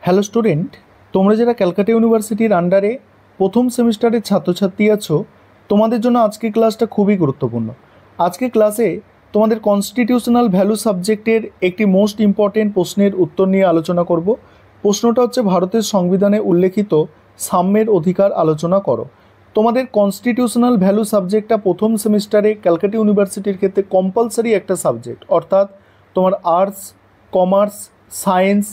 Hello student, তোমরা যারা ক্যালকাটা ইউনিভার্সিটির আন্ডারে প্রথম সেমিস্টারের ছাত্রছাত্রী আছো, তোমাদের জন্য আজকের ক্লাসটা খুবই গুরুত্বপূর্ণ। আজকের ক্লাসে তোমাদের কনস্টিটিউশনাল ভ্যালু সাবজেক্টের একটি মোস্ট ইম্পর্টেন্ট প্রশ্নের উত্তর নিয়ে আলোচনা করব। প্রশ্নটা হচ্ছে, ভারতের সংবিধানে উল্লেখিত সাম্যের অধিকার আলোচনা করো। তোমাদের কনস্টিটিউশনাল ভ্যালু সাবজেক্টটা প্রথম সেমিস্টারে ক্যালকাটা ইউনিভার্সিটির ক্ষেত্রে কম্পালসারি একটা সাবজেক্ট, অর্থাৎ তোমার arts, commerce, science,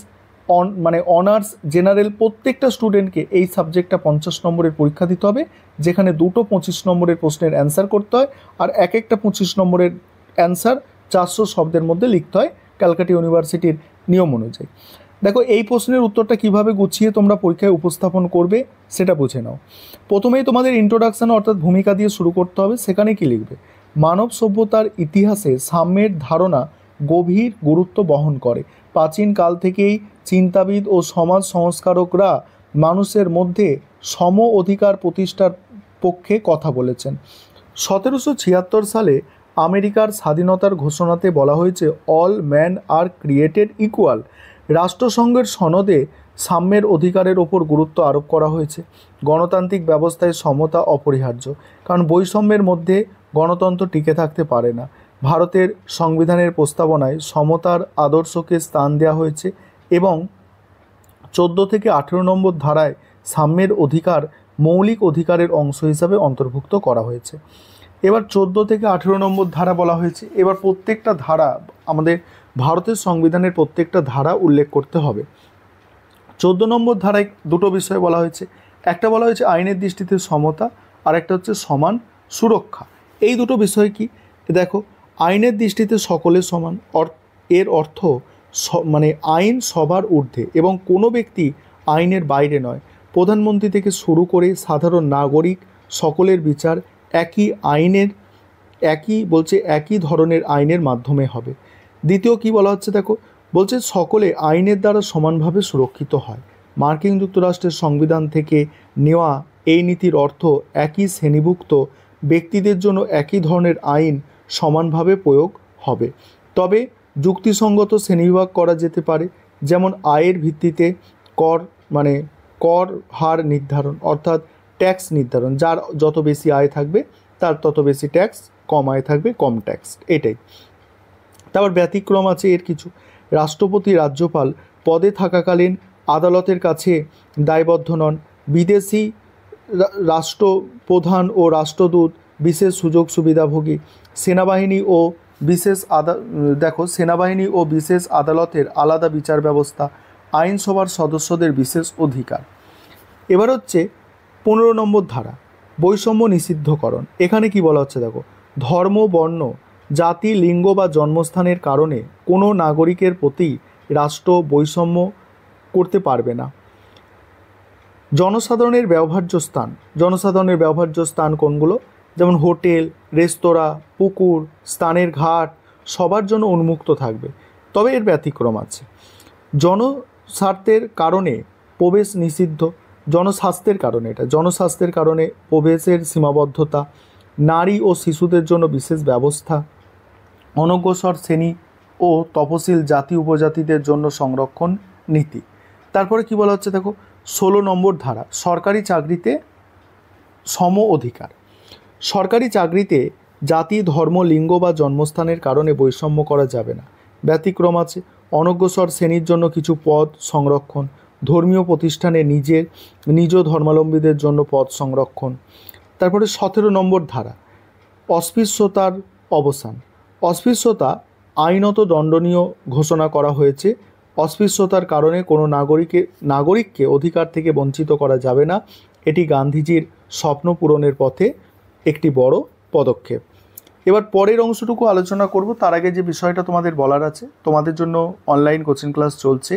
honours, general প্রত্যেকটা স্টুডেন্টকে এই সাবজেক্টটা 50 নম্বরের পরীক্ষা দিতে হবে, যেখানে দুটো 25 নম্বরের প্রশ্নের অ্যান্সার করতে হয়, আর এক একটা 25 নম্বরের অ্যান্সার 400 শব্দের মধ্যে লিখতে হয় ক্যালকাটা ইউনিভার্সিটির নিয়ম অনুযায়ী। দেখো, এই প্রশ্নের উত্তরটা কিভাবে গুছিয়ে তোমরা পরীক্ষায় উপস্থাপন করবে সেটা বুঝে নাও। প্রথমেই তোমাদের ইন্ট্রোডাকশন অর্থাৎ ভূমিকা দিয়ে শুরু করতে হবে। সেখানে কি লিখবে? মানব সভ্যতার ইতিহাসে সাম্যের ধারণা গভীর গুরুত্ব বহন করে। প্রাচীন কাল থেকেই চিন্তাবিদ ও সমাজ সংস্কারকরা মানুষের মধ্যে সম অধিকার প্রতিষ্ঠার পক্ষে কথা বলেছেন। 1776 সালে আমেরিকার স্বাধীনতার ঘোষণাতে বলা হয়েছে, all man are created equal. রাষ্ট্রসংঘের সনদে সাম্যের অধিকারের ওপর গুরুত্ব আরোপ করা হয়েছে। গণতান্ত্রিক ব্যবস্থায় সমতা অপরিহার্য, কারণ বৈষম্যের মধ্যে গণতন্ত্র টিকে থাকতে পারে না। ভারতের সংবিধানের প্রস্তাবনায় সমতার আদর্শকে স্থান দেওয়া হয়েছে এবং 14 থেকে 18 নম্বর ধারায় সাম্যের অধিকার মৌলিক অধিকারের অংশ হিসাবে অন্তর্ভুক্ত করা হয়েছে। এবার 14 থেকে 18 নম্বর ধারা বলা হয়েছে। এবার প্রত্যেকটা ধারা, আমাদের ভারতের সংবিধানের প্রত্যেকটা ধারা উল্লেখ করতে হবে। 14 নম্বর ধারায় দুটো বিষয় বলা হয়েছে। একটা বলা হয়েছে আইনের দৃষ্টিতে সমতা, আর একটা হচ্ছে সমান সুরক্ষা। এই দুটো বিষয় কি দেখো, আইনের দৃষ্টিতে সকলের সমান, এর অর্থ আইন সবার ঊর্ধ্বে এবং কোনো ব্যক্তি আইনের বাইরে নয়। প্রধানমন্ত্রী থেকে শুরু করে সাধারণ নাগরিক সকলের বিচার একই ধরনের আইনের মাধ্যমে হবে। দ্বিতীয় কি বলা হচ্ছে দেখো, বলছে সকলে আইনের দ্বারা সমানভাবে সুরক্ষিত হয়। মার্কিন যুক্তরাষ্ট্রের সংবিধান থেকে নেওয়া এই নীতির অর্থ একই শ্রেণীভুক্ত ব্যক্তিদের জন্য একই ধরনের আইন সমানভাবে প্রয়োগ হবে। তবে যুক্তিসঙ্গত শ্রেণীবিভাগ করা যেতে পারে, যেমন আয়ের ভিত্তিতে কর হার নির্ধারণ, অর্থাৎ ট্যাক্স নির্ধারণ। যার যত বেশি আয় থাকবে তার তত বেশি ট্যাক্স, কম আয় থাকবে কম ট্যাক্স, এটাই। তারপর ব্যতিক্রম আছে এর কিছু। রাষ্ট্রপতি রাজ্যপাল পদে থাকাকালীন আদালতের কাছে দায়বদ্ধ নন। বিদেশি রাষ্ট্রপ্রধান ও রাষ্ট্রদূত বিশেষ সুযোগ সুবিধাভোগী। সেনাবাহিনী ও বিশেষ আদালতের আলাদা বিচার ব্যবস্থা। আইনসভার সদস্যদের বিশেষ অধিকার। এবার হচ্ছে 15 নম্বর ধারা, বৈষম্য নিষিদ্ধকরণ। এখানে কি বলা হচ্ছে দেখো, ধর্ম, বর্ণ, জাতি, লিঙ্গ বা জন্মস্থানের কারণে কোনো নাগরিকের প্রতি রাষ্ট্র বৈষম্য করতে পারবে না। জনসাধারণের ব্যবহার্য স্থান কোনগুলো? যেমন হোটেল, রেস্তোরাঁ, পুকুর, স্নানের ঘাট সবার জন্য উন্মুক্ত থাকবে। তবে এর ব্যতিক্রম আছে। জনস্বাস্থ্যের কারণে প্রবেশ নিষিদ্ধ। জনস্বাস্থ্যের কারণে প্রবেশের সীমাবদ্ধতা। নারী ও শিশুদের জন্য বিশেষ ব্যবস্থা। অনগ্রসর শ্রেণী ও তপশিল জাতি উপজাতিদের জন্য সংরক্ষণ নীতি। তারপরে কি বলা হচ্ছে দেখো, 16 নম্বর ধারা, সরকারি চাকরিতে সম অধিকার। সরকারি চাকরিতে জাতি, ধর্ম, লিঙ্গ বা জন্মস্থানের কারণে বৈষম্য করা যাবে না। ব্যতিক্রম আছে। অনগ্রসর শ্রেণীর জন্য কিছু পদ সংরক্ষণ। ধর্মীয় প্রতিষ্ঠানে নিজ ধর্মাবলম্বীদের জন্য পদ সংরক্ষণ। তারপরে 17 নম্বর ধারা, অস্পৃশ্যতার অবসান। অস্পৃশ্যতা আইনত দণ্ডনীয় ঘোষণা করা হয়েছে। অস্পৃশ্যতার কারণে কোনো নাগরিককে অধিকার থেকে বঞ্চিত করা যাবে না। এটি গান্ধীজির স্বপ্ন পূরণের পথে একটি বড় পদক্ষেপ। এবার পরের অংশটুকু আলোচনা করব। তার আগে যে বিষয়টা তোমাদের বলার আছে, তোমাদের জন্য অনলাইন কোচিং ক্লাস চলছে।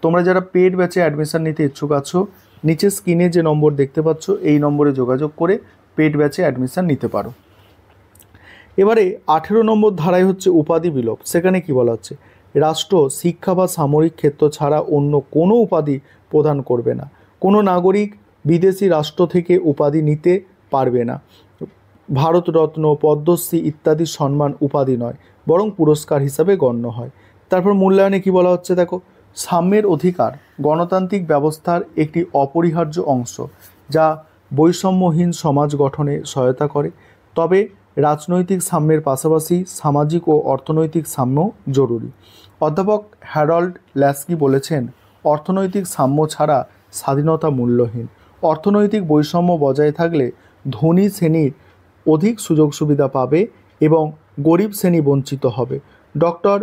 তোমরা যারা পেড ব্যাচে অ্যাডমিশন নিতে ইচ্ছুক আছো, নিচে স্ক্রিনে যে নম্বর দেখতে পাচ্ছ এই নম্বরে যোগাযোগ করে পেড ব্যাচে অ্যাডমিশন নিতে পারো। এবারে 18 নম্বর ধারায় হচ্ছে উপাধি বিলোপ। সেখানে কি বলা হচ্ছে, রাষ্ট্র শিক্ষা বা সামরিক ক্ষেত্র ছাড়া অন্য কোনো উপাধি প্রদান করবে না। কোনো নাগরিক বিদেশি রাষ্ট্র থেকে উপাধি নিতে পারবে না। ভারতরত্ন, পদ্মশ্রী ইত্যাদি সম্মান উপাধি নয়, বরং পুরস্কার হিসাবে গণ্য হয়। তারপর মূল্যায়নে কি বলা হচ্ছে দেখো, সাম্যের অধিকার গণতান্ত্রিক ব্যবস্থার একটি অপরিহার্য অংশ, যা বৈষম্যহীন সমাজ গঠনে সহায়তা করে। তবে রাজনৈতিক সাম্যের পাশাপাশি সামাজিক ও অর্থনৈতিক সাম্য জরুরি। অধ্যাপক হ্যারল্ড ল্যাস্কি বলেছেন, অর্থনৈতিক সাম্য ছাড়া স্বাধীনতা মূল্যহীন। অর্থনৈতিক বৈষম্য বজায় থাকলে ধনী শ্রেণীর অধিক সুযোগ সুবিধা পাবে এবং গরিব শ্রেণী বঞ্চিত হবে। Doctor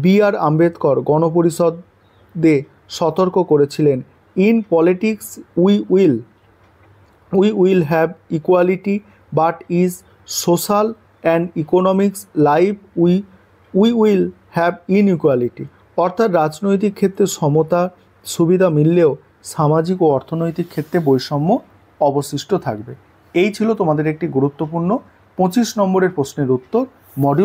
B.R.. আম্বেদকর গণপরিষদে সতর্ক করেছিলেন, in politics we will have equality but is social and economics life we will have inequality. অর্থাৎ রাজনৈতিক ক্ষেত্রে সমতা সুবিধা মিললেও সামাজিক ও অর্থনৈতিক ক্ষেত্রে বৈষম্য অবশিষ্ট থাকবে। এই ছিল তোমাদের একটি গুরুত্বপূর্ণ 25 নম্বরের প্রশ্নের উত্তর। মডিউল